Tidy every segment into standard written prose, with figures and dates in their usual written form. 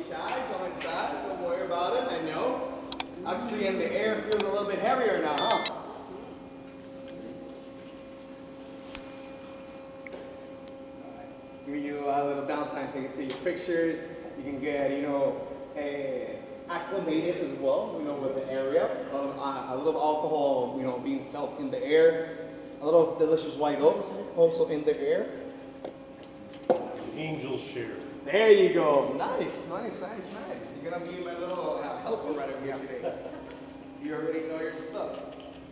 be shy. Go inside. Don't worry about it. I know. Actually, in the air, feeling a little bit heavier now, huh? Give you a little downtime so you can take your pictures. You can get, acclimated as well, with the area. A little alcohol, being felt in the air. A little delicious white oak also in the air. Angel's share. There you go. Nice. You're gonna be my little helper right over here today. So you already know your stuff.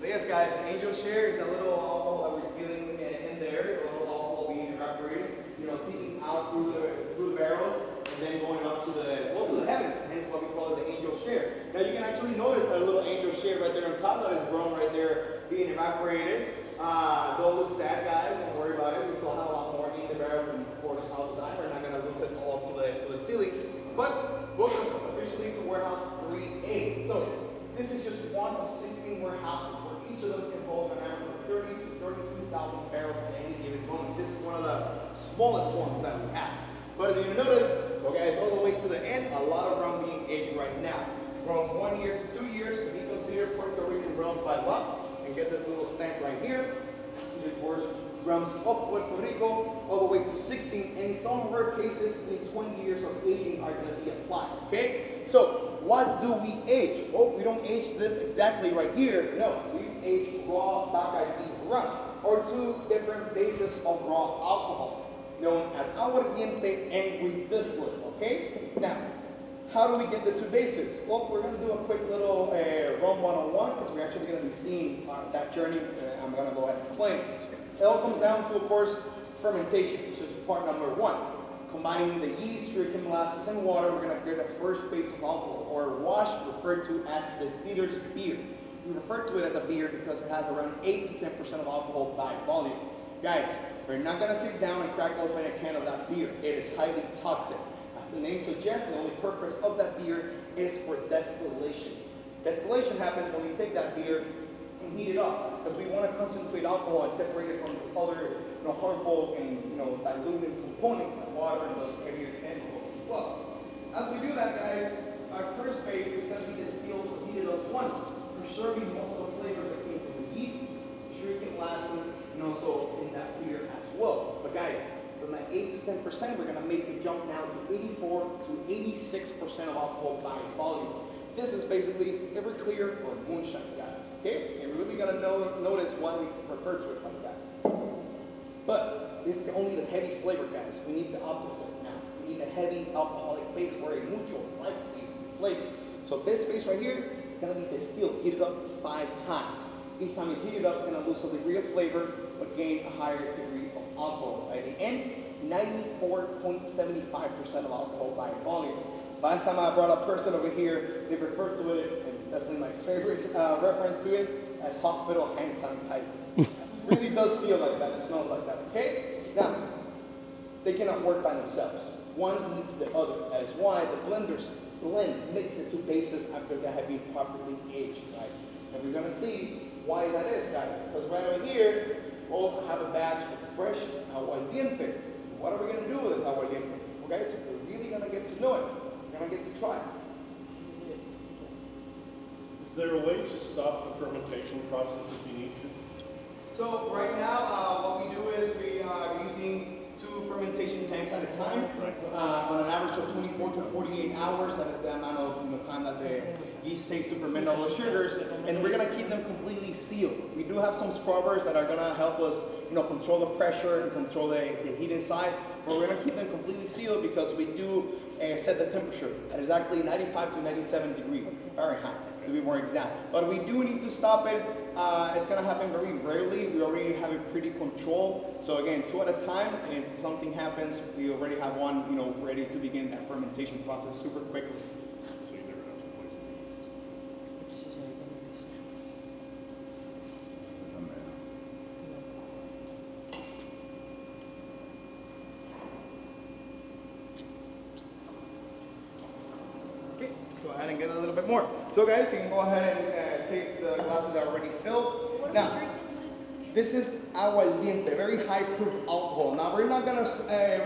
So yes, guys, the angel share is a little alcohol that we're feeling in there. It's a little alcohol being evaporated, seeping out through the barrels and then going up to the heavens. Hence why we call it the angel share. Now you can actually notice that little angel share right there on top that is grown right there being evaporated. Don't look sad, guys. Don't worry about it. We still have a lot more in the barrels and of course outside. We're not gonna lose it all to the ceiling. But welcome officially to warehouse 3A. So this is just one of 16 warehouses where each of them can hold an average of 30 to 32,000 barrels at any given moment. This is one of the smallest ones that we have. But as you can notice, guys, all the way to the end, a lot of rum being aged right now. From 1 year to 2 years, we consider Puerto Rican rum by lot. And get this little stamp right here. These are, of course, drums of Puerto Rico, all the way to 16. In some rare cases, even 20 years of aging are going to be applied. Okay? So, what do we age? Well, we don't age this exactly right here. No, we age raw Bacardi rum, or two different bases of raw alcohol, known as aguardiente and redistillate. Okay? Now, how do we get the two bases? Well, we're going to do a quick little rum 101 because we're actually going to be seeing that journey. I'm going to go ahead and explain. It all comes down to, of course, fermentation, which is part number one. Combining the yeast, sugarcane molasses, and water, we're going to get the first base of alcohol, or wash, referred to as distiller's beer. We refer to it as a beer because it has around 8 to 10% of alcohol by volume. Guys, we're not going to sit down and crack open a can of that beer. It is highly toxic. As the name suggests, the only purpose of that beer is for distillation. Distillation happens when we take that beer and heat it up, because we want to concentrate alcohol and separate it from other harmful and diluting components like water and those heavier chemicals as well. As we do that, guys, our first base is going to be distilled or heated up once, preserving most of the flavors that came from the yeast, sugarcane molasses, and also in that beer as well. But guys, from that 8 to 10%, we're going to make the jump now to 84 to 86% of alcohol by volume. This is basically Everclear or moonshine, guys. Okay? And we're really going to notice why we refer to it like that. But this is only the heavy flavor, guys. We need the opposite now. We need a heavy alcoholic base or a neutral, light base flavor. So this base right here is going to be distilled, heated up 5 times. Each time it's heated up, it's going to lose a degree of flavor, but gain a higher degree of alcohol. By the end, 94.75% of alcohol by volume. Last time I brought a person over here, they referred to it, and definitely my favorite reference to it, as hospital hand sanitizer. It really does feel like that. It smells like that. Okay? Now, they cannot work by themselves. One needs the other. That is why the blenders mix the two bases after they have been properly aged, guys. And we're going to see why that is, guys. Because right over here, we'll have a batch of fresh aguardiente. What are we going to do with this aguardiente? Well, guys, we're really going to get to know it. We're going to get to try it. Is there a way to stop the fermentation process if you need to? So right now, what we do is we are using 2 fermentation tanks at a time, on an average of 24 to 48 hours. That is the amount of time that the yeast takes to ferment all the sugars, and we're going to keep them completely sealed. We do have some scrubbers that are going to help us, control the pressure and control the heat inside, but we're going to keep them completely sealed because we do set the temperature at exactly 95 to 97 degrees Fahrenheit, to be more exact. But we do need to stop it. It's going to happen very rarely. We already have it pretty controlled. So again, 2 at a time, and if something happens, we already have one, ready to begin that fermentation process super quickly. So you never have to poison the yeast. Okay, let's go ahead and get a little bit more. So guys, you can go ahead and take the glasses that are already filled. Now, This is aguardiente, very high proof alcohol. Now we're not gonna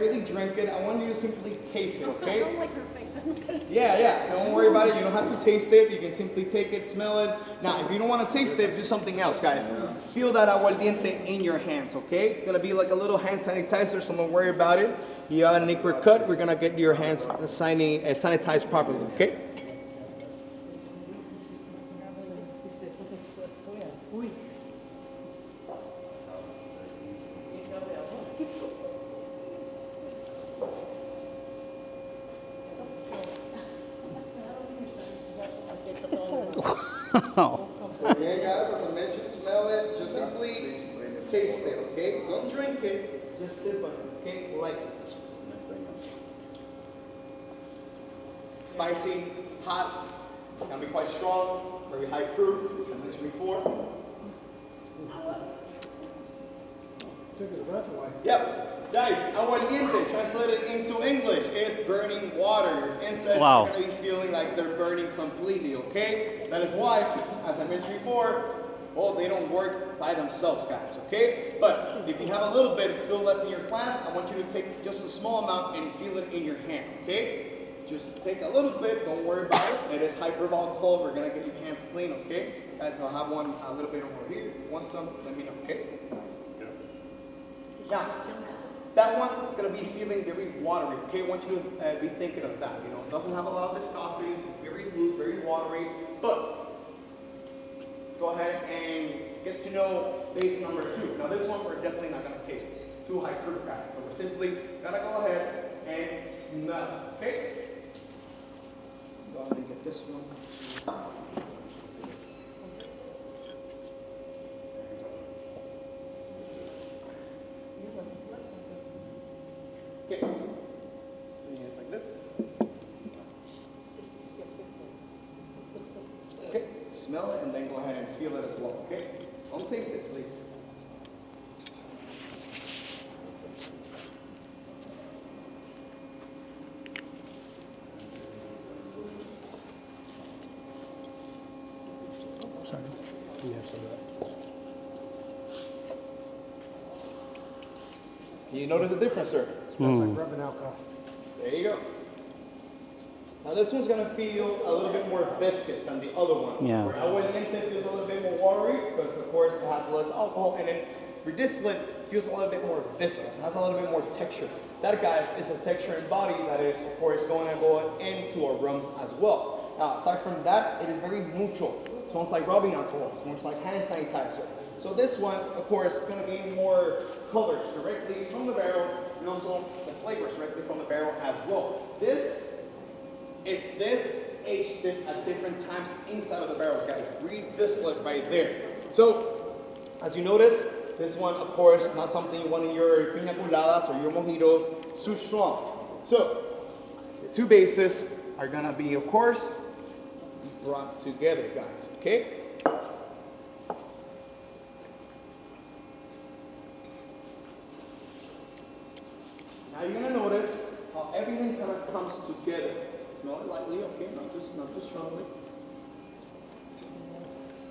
really drink it. I want you to simply taste it, okay? I don't like her face. I'm not gonna taste Yeah. Don't worry about it. You don't have to taste it. You can simply take it, smell it. Now, if you don't want to taste it, do something else, guys. Feel that aguardiente in your hands, okay? It's gonna be like a little hand sanitizer, so don't worry about it. You have an acre cut. We're gonna get your hands sanitized properly, okay? Wow. Again, guys, as I mentioned, smell it. Just simply taste it, okay? Don't drink it. Just sip on it, okay? Like it. Spicy, hot. It's gonna be quite strong. Very high proof, as I mentioned before. Yep. Guys, aguardiente, translated into English, is burning water. Your insides Wow. are going to be feeling like they're burning completely, okay? That is why, as I mentioned before, well, they don't work by themselves, guys, okay? But if you have a little bit still left in your glass, I want you to take just a small amount and feel it in your hand, okay? Just take a little bit, don't worry about it. It is hyper alcohol. We're going to get your hands clean, okay? Guys, I'll have one a little bit over here. If you want some, let me know, okay? Now, that one is going to be feeling very watery, okay? I want you to be thinking of that, you know. It doesn't have a lot of viscosity, it's very loose, very watery, but let's go ahead and get to know base number 2. Now this one we're definitely not going to taste. It's too high proof, guys. So we're simply going to go ahead and smell it, okay? Go ahead and get this one. Okay, just like this. Okay, smell it and then go ahead and feel it as well, okay? Don't taste it, please. Sorry. You have some of that. You notice the difference, sir? Smells like rubbing alcohol. There you go. Now this one's gonna feel a little bit more viscous than the other one. Yeah. Where aguardiente feels a little bit more watery because of course it has less alcohol, and then your distillate feels a little bit more viscous, has a little bit more texture. That, guys, is the texture and body that is of course going to go into our rums as well. Now aside from that, it is very neutral. It smells like rubbing alcohol, it smells like hand sanitizer. So this one, of course, is going to gain more colors directly from the barrel, and also the flavors directly from the barrel as well. This aged at different times inside of the barrels, guys. Re-distillate right there. So, as you notice, this one, of course, not something you want in your piña coladas or your mojitos. It's too strong. So, the two bases are going to be, of course, brought together, guys. Okay? Now you're gonna notice how everything kind of comes together. Smell it lightly, okay? Not too strongly.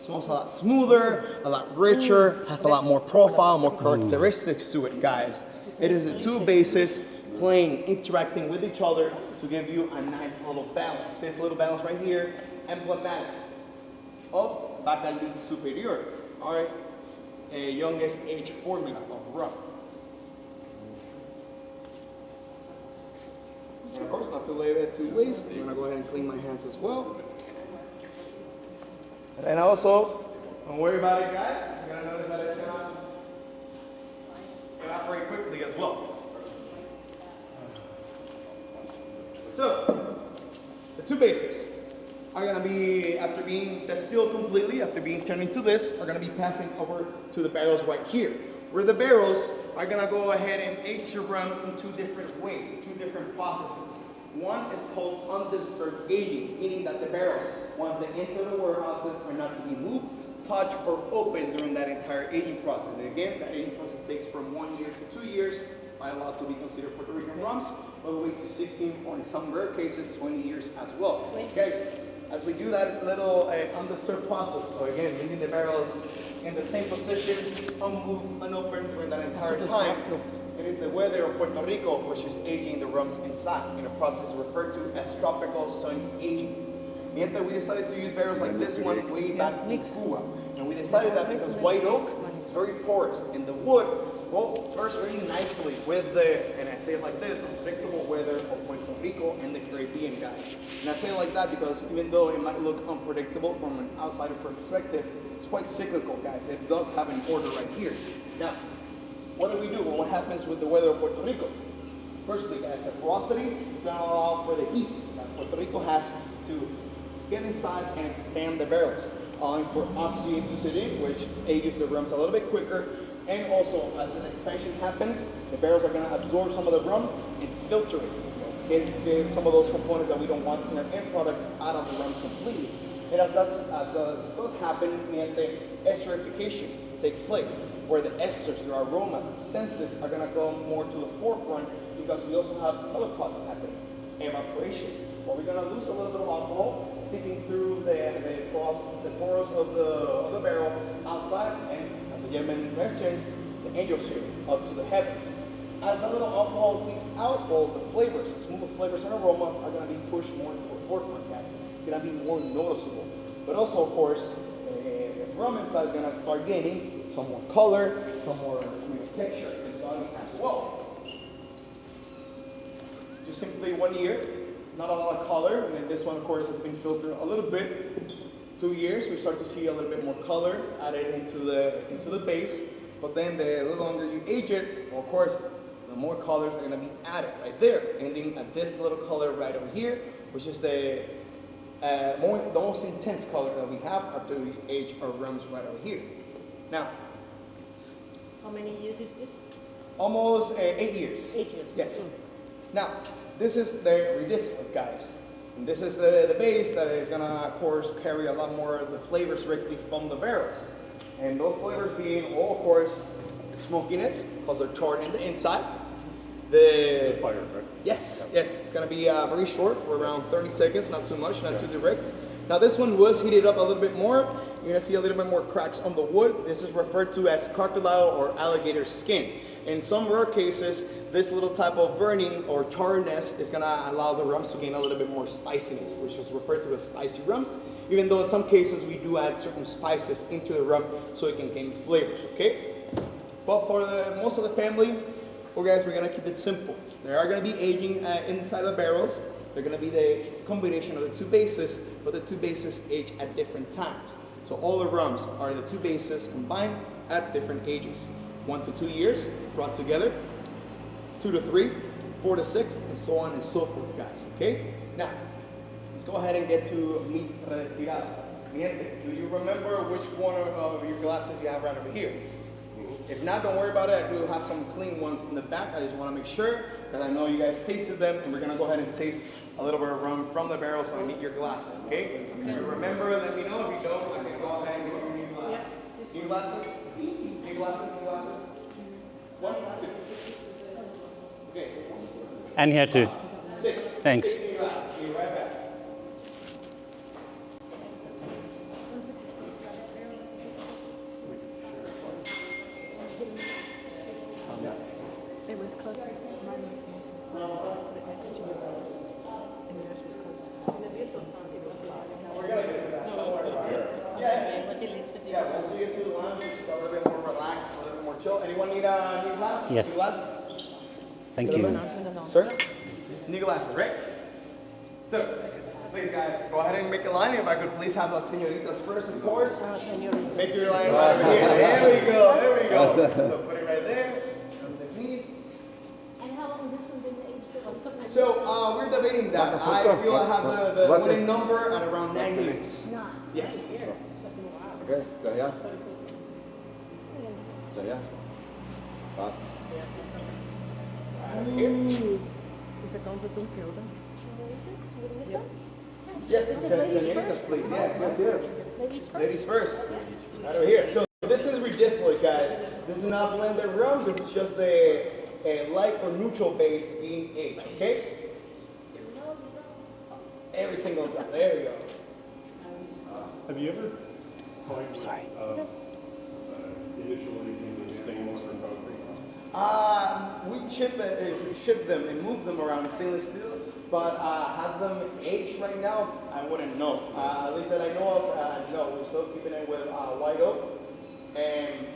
Smells a lot smoother, a lot richer, has a lot more profile, more characteristics to it, guys. It is the two bases playing, interacting with each other to give you a nice little balance. This little balance right here, emblematic of Bacardi Superior, our youngest age formula of rum. And of course, not to leave it to waste, I'm gonna go ahead and clean my hands as well. And also, don't worry about it, guys. You're gonna notice that it's gonna evaporate quickly as well. So, the two bases are gonna be, after being distilled completely, after being turned into this, are gonna be passing over to the barrels right here. Where the barrels are gonna go ahead and age your rums in two different ways, two different processes. One is called undisturbed aging, meaning that the barrels, once they enter the warehouses, are not to be moved, touched, or opened during that entire aging process. And again, that aging process takes from 1 year to 2 years, are allowed to be considered Puerto Rican rums, all the way to 16, or in some rare cases, 20 years as well. Guys, as we do that little undisturbed process, so again, leaving the barrels in the same position, unmoved, unopened during that entire time. It is the weather of Puerto Rico which is aging the rums inside in a process referred to as tropical sun aging. Mientras we decided to use barrels like this one way back in Cuba. And we decided that because white oak is very porous and the wood will first very nicely with the, and I say it like this, unpredictable weather of Puerto Rico and the Caribbean, guys. And I say it like that because even though it might look unpredictable from an outsider perspective, it's quite cyclical, guys. It does have an order right here. Now, what do we do? Well, what happens with the weather of Puerto Rico? Firstly, guys, the porosity is going to allow for the heat. Now, Puerto Rico has to get inside and expand the barrels, allowing for oxygen to sit in, which ages the rums a little bit quicker. And also, as an expansion happens, the barrels are going to absorb some of the rum and filter it. Get some of those components that we don't want in our end product out of the rum completely. And as does happen, the esterification takes place, where the esters, their aromas, senses are going to go more to the forefront because we also have another process happening, evaporation, where we're going to lose a little bit of alcohol seeping through the pores of the barrel outside, and as the gentleman mentioned, the angel share up to the heavens. As the little alcohol seeps out, well, the flavors, the smooth flavors and aromas are going to be pushed more to the forefront, guys. It's going to be more noticeable. But also, of course, rum inside is going to start gaining some more color, some more texture and body as well. Just simply 1 year, not a lot of color, and then this one, of course, has been filtered a little bit. 2 years, we start to see a little bit more color added into the base. But then the longer you age it, well, of course, the more colors are going to be added right there, ending at this little color right over here, which is the most intense color that we have after we age our rums right over here. Now, how many years is this? Almost 8 years. 8 years. Yes. Now, this is the redistillate, guys. And this is the base that is going to, of course, carry a lot more of the flavors directly from the barrels. And those flavors being, well, of course, the smokiness, because they're charred in the inside. It's a fire, right? Yes, yes. It's going to be very short, for around 30 seconds, not too much, not too direct. Now, this one was heated up a little bit more. You're going to see a little bit more cracks on the wood. This is referred to as crocodile or alligator skin. In some rare cases, this little type of burning or charredness is going to allow the rums to gain a little bit more spiciness, which is referred to as spicy rums, even though in some cases we do add certain spices into the rum so it can gain flavors, okay? But for most of the family, well, guys, we're going to keep it simple. They are going to be aging inside the barrels. They're going to be the combination of the two bases, but the two bases age at different times. So all the rums are the two bases combined at different ages. 1 to 2 years brought together, 2 to 3, 4 to 6, and so on and so forth, guys, okay? Now, let's go ahead and get to meat retirada. Miente, do you remember which one of your glasses you have right over here? If not, don't worry about it. I do have some clean ones in the back. I just want to make sure, because I know you guys tasted them, and we're going to go ahead and taste a little bit of rum from the barrel so I need your glasses, okay? If you remember, let me know. If you don't, I can go ahead and give you new glasses. New glasses? New glasses, new glasses? 1, 2. Okay. And here too. 6. Thanks. 6 new glasses. Be right back. It was close. Mine was close. Put it next to yours. And yours was close. We're going to get to that. Don't worry about it. Yeah, once we get to the lounge, it's a little bit more relaxed, a little bit more chill. Anyone need a new glass? Yes. New glass? Thank you. Sir? New glasses, right? So, please guys, go ahead and make a line. If I could please have the señoritas first, of course. Make your line right over here. There we go, there we go. So put it right there. Underneath. And how long has this one been aged? So, we're debating that. I feel I have the winning number at around 9 years. 9. Yes. Okay, de allá. De allá. Fast. Right over here. Is it going to do Yes, señoritas, please. Yes. Ladies first. Ladies first. Right over here. So this is redistillate, guys. This is not blended rum. This is just a light or neutral base being aged, okay? Every single drop. There we go. Have you ever tried We ship them and move them around stainless steel, but have them aged right now, I wouldn't know. At least that I know of, no. We're still keeping it with white oak, and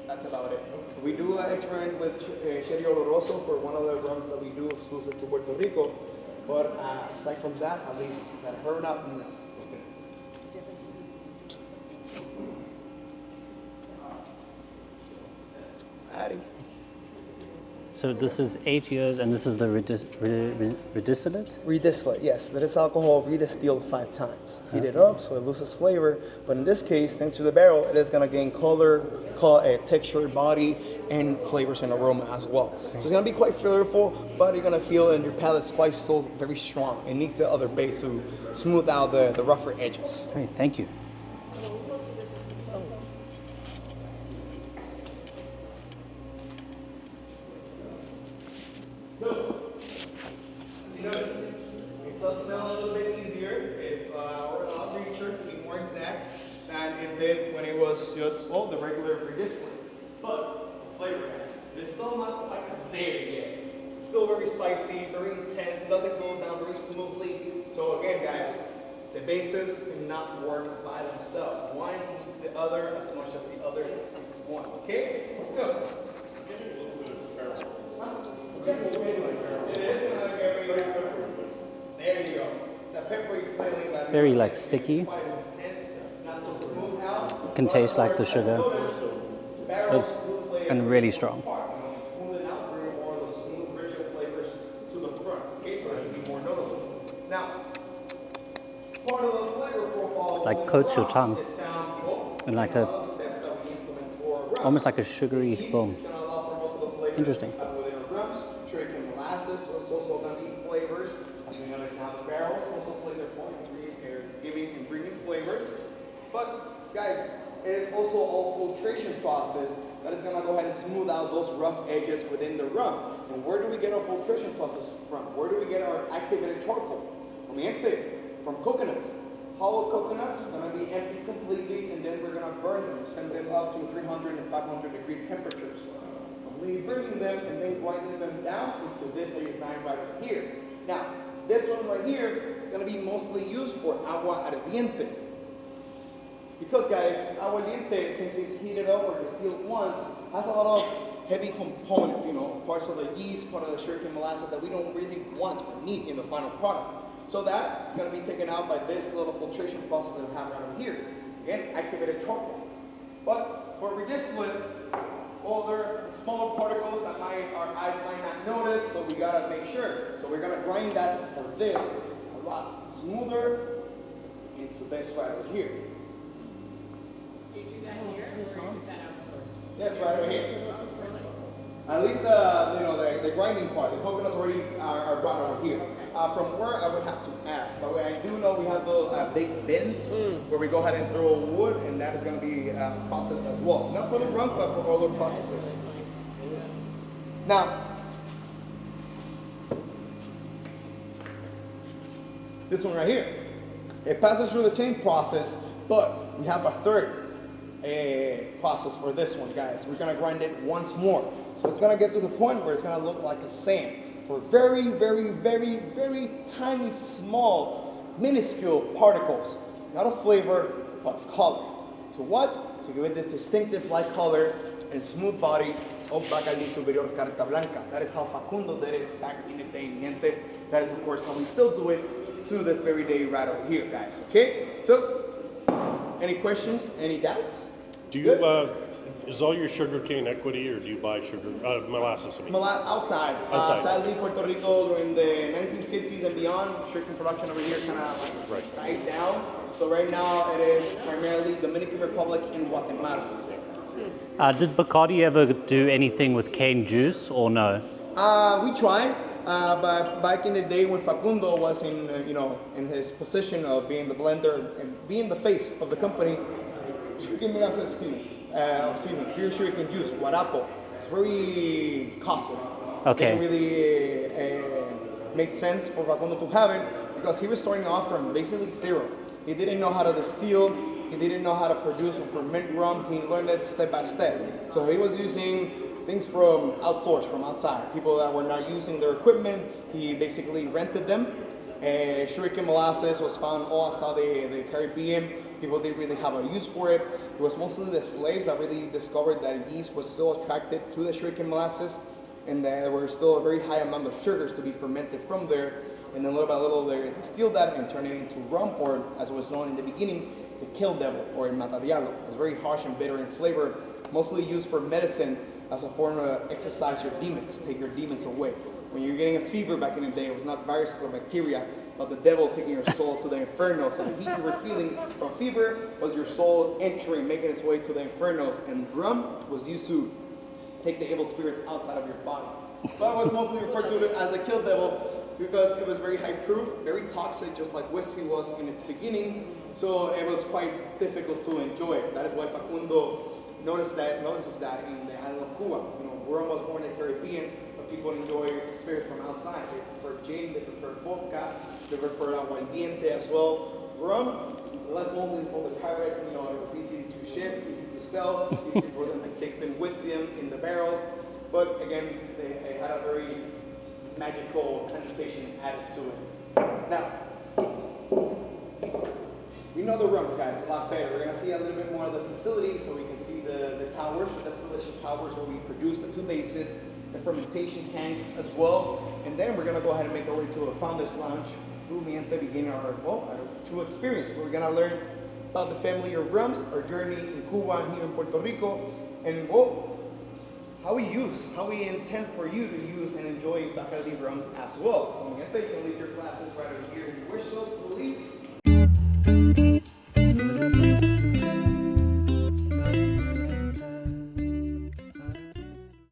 that's about it. We do experiment with Sherry Oloroso for one of the rums that we do exclusive to Puerto Rico, but aside from that, at least that her not, no. Adding. So this is 8 years, and this is the redistillate? Redistillate, yes. That is alcohol redistilled 5 times. Heat it up so it loses flavor, but in this case, thanks to the barrel, it is going to gain color, texture, body, and flavors and aroma as well. So it's going to be quite flavorful, but you're going to feel in your palate's quite still very strong. It needs the other base to smooth out the rougher edges. Great, thank you. You notice it does smell a little bit easier or a lot richer, to be more exact, than it did when it was just, well, the regular redistillate. But the flavor, guys, it's still not quite there yet. It's still very spicy, very intense, doesn't go down very smoothly. So again, guys, the bases cannot work by themselves. One needs the other as much as the other needs one, okay? So, yes, it is kind of very, there you go. It's a peppery feeling that Very like sticky. quite intense, not so smooth out. Can taste like the sugar. Barrels It's- will play and really strong. part, smooth it out, bring more of those smooth, richer flavors to the front. Okay, so it can be more noticeable. Now, part of the flavor profile Like coats your tongue is found, well, in like in a, other steps that we implement for rum. almost like a sugary film. It's going to allow for most of the flavors Interesting. within our rums. Sugarcane molasses, so it's also going to be flavors. As we know, now the barrels also play their part in giving and bringing flavors. But guys, it is also a filtration process that is going to go ahead and smooth out those rough edges within the rum. And where do we get our filtration process from? Where do we get our activated charcoal? From coconuts. Hollow coconuts are going to be empty completely, and then we're going to burn them, send them up to 300 and 500 degree temperatures. We burning them and then grinding them down into this that you find right here. Now, this one right here is going to be mostly used for agua ardiente. Because guys, agua ardiente, since it's heated up or distilled once, has a lot of heavy components, parts of the yeast, part of the sugarcane molasses that we don't really want or need in the final product. So that is going to be taken out by this little filtration process that we have right over here. Again, activated charcoal. But for redistillate, well, there are smaller particles that our eyes might not notice, so we gotta make sure. So we're gonna grind that for this a lot smoother into this right over here. Do you do that here, or is that outsourced? Yes, right over here. At least the grinding part, the coconuts already are brought over here. From where I would have to ask, but I do know we have those big bins where we go ahead and throw wood, and that is going to be processed as well. Not for the rum, but for other processes. Now, this one right here, it passes through the chain process, but we have a third process for this one, guys. We're going to grind it once more. So it's going to get to the point where it's going to look like a sand for very, very, very, very tiny, small, minuscule particles. Not of flavor, but of color. So what? To give it this distinctive light color and smooth body of Bacardi Superior Carta Blanca. That is how Facundo did it back in the day, gente. That is, of course, how we still do it to this very day right over here, guys. Okay? So, any questions? Any doubts? Do you, is all your sugarcane equity, or do you buy molasses? Outside. Sadly, Puerto Rico during the 1950s and beyond, sugarcane production over here kind of died down. So right now it is primarily Dominican Republic and Guatemala. Did Bacardi ever do anything with cane juice or no? We tried, but back in the day when Facundo was in his position of being the blender and being the face of the company, pure sugarcane juice, guarapo, it's very costly. Okay. It didn't really make sense for Facundo to have it because he was starting off from basically zero. He didn't know how to distill. He didn't know how to produce or ferment rum. He learned it step by step. So he was using things from outsourced, from outside. People that were not using their equipment, he basically rented them. Sugarcane molasses was found all outside the Caribbean. People didn't really have a use for it. It was mostly the slaves that really discovered that yeast was still attracted to the sugarcane molasses, and there were still a very high amount of sugars to be fermented from there. And then little by little, they distilled that and turned it into rum, or as it was known in the beginning, the kill devil, or el mata diablo. It's very harsh and bitter in flavor, mostly used for medicine as a form of exercise your demons, take your demons away. When you're getting a fever back in the day, it was not viruses or bacteria, but the devil taking your soul to the inferno. So the heat you were feeling from fever was your soul entering, making its way to the infernos. And rum was used to take the evil spirits outside of your body. But I was mostly referred to it as a kill devil because it was very high proof, very toxic, just like whiskey was in its beginning. So it was quite difficult to enjoy. That is why Facundo notices that in the island of Cuba. You know, rum was born in the Caribbean, but people enjoy spirits from outside. They prefer gin, they prefer vodka, they prefer aguardiente as well. Rum, less mostly for the pirates. You know, it was easy to ship, easy to sell, easy for them to take them with them in the barrels. But again, they had a very magical connotation added to it. Now, we know the rums, guys, a lot better. We're gonna see a little bit more of the facility so we can see the towers, the distillation towers where we produce the two bases, the fermentation tanks as well. And then we're gonna go ahead and make our way to a founder's lounge, to begin our true experience. We're gonna learn about the family of rums, our journey in Cuba and here in Puerto Rico, and how we intend for you to use and enjoy Bacardi rums as well. So, mi gente, you can leave your glasses right over here if you wish so, please.